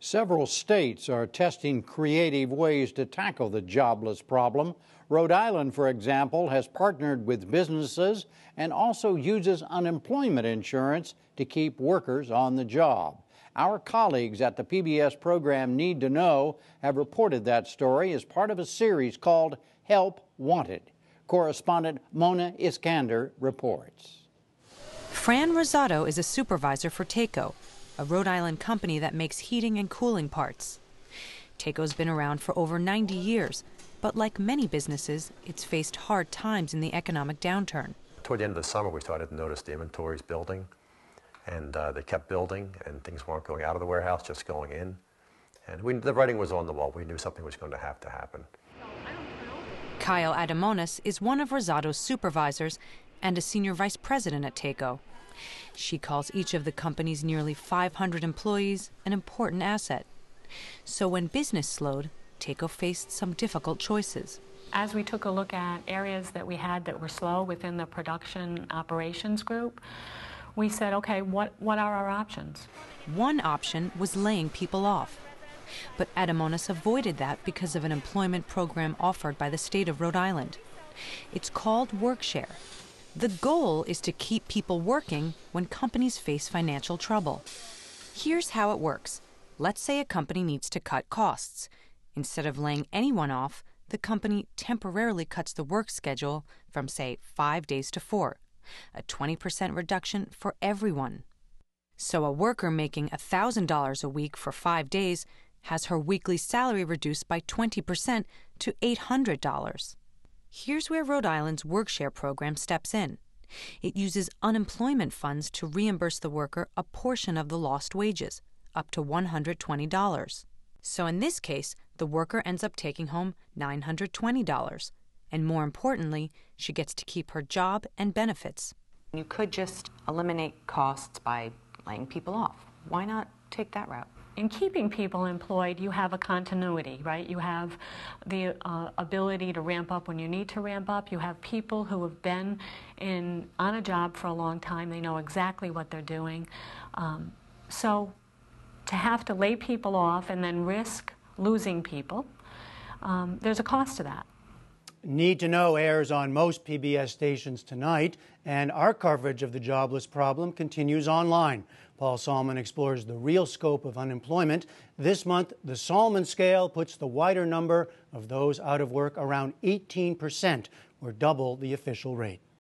Several states are testing creative ways to tackle the jobless problem. Rhode Island, for example, has partnered with businesses and also uses unemployment insurance to keep workers on the job. Our colleagues at the PBS program Need to Know have reported that story as part of a series called Help Wanted. Correspondent Mona Iskander reports. Fran Rosado is a supervisor for Taco, a Rhode Island company that makes heating and cooling parts. Taco's been around for over 90 years, but like many businesses, it's faced hard times in the economic downturn. Toward the end of the summer, we started to notice the inventories building, and they kept building, and things weren't going out of the warehouse, just going in. And the writing was on the wall. We knew something was going to have to happen. Kyle Adamonis is one of Rosado's supervisors and a senior vice president at Taco. She calls each of the company's nearly 500 employees an important asset. So when business slowed, Taco faced some difficult choices. As we took a look at areas that we had that were slow within the production operations group, we said, okay, what are our options? One option was laying people off. But Adamonis avoided that because of an employment program offered by the state of Rhode Island. It's called WorkShare. The goal is to keep people working when companies face financial trouble. Here's how it works. Let's say a company needs to cut costs. Instead of laying anyone off, the company temporarily cuts the work schedule from, say, 5 days to 4, a 20% reduction for everyone. So a worker making $1,000 a week for 5 days has her weekly salary reduced by 20% to $800. Here's where Rhode Island's WorkShare program steps in. It uses unemployment funds to reimburse the worker a portion of the lost wages, up to $120. So in this case, the worker ends up taking home $920. And more importantly, she gets to keep her job and benefits. You could just eliminate costs by laying people off. Why not take that route? In keeping people employed, you have a continuity, right? You have the ability to ramp up when you need to ramp up. You have people who have been on a job for a long time. They know exactly what they're doing. So to have to lay people off and then risk losing people, there's a cost to that. Need to Know airs on most PBS stations tonight, and our coverage of the jobless problem continues online. Paul Salmon explores the real scope of unemployment. This month, the Salmon scale puts the wider number of those out of work around 18%, or double the official rate.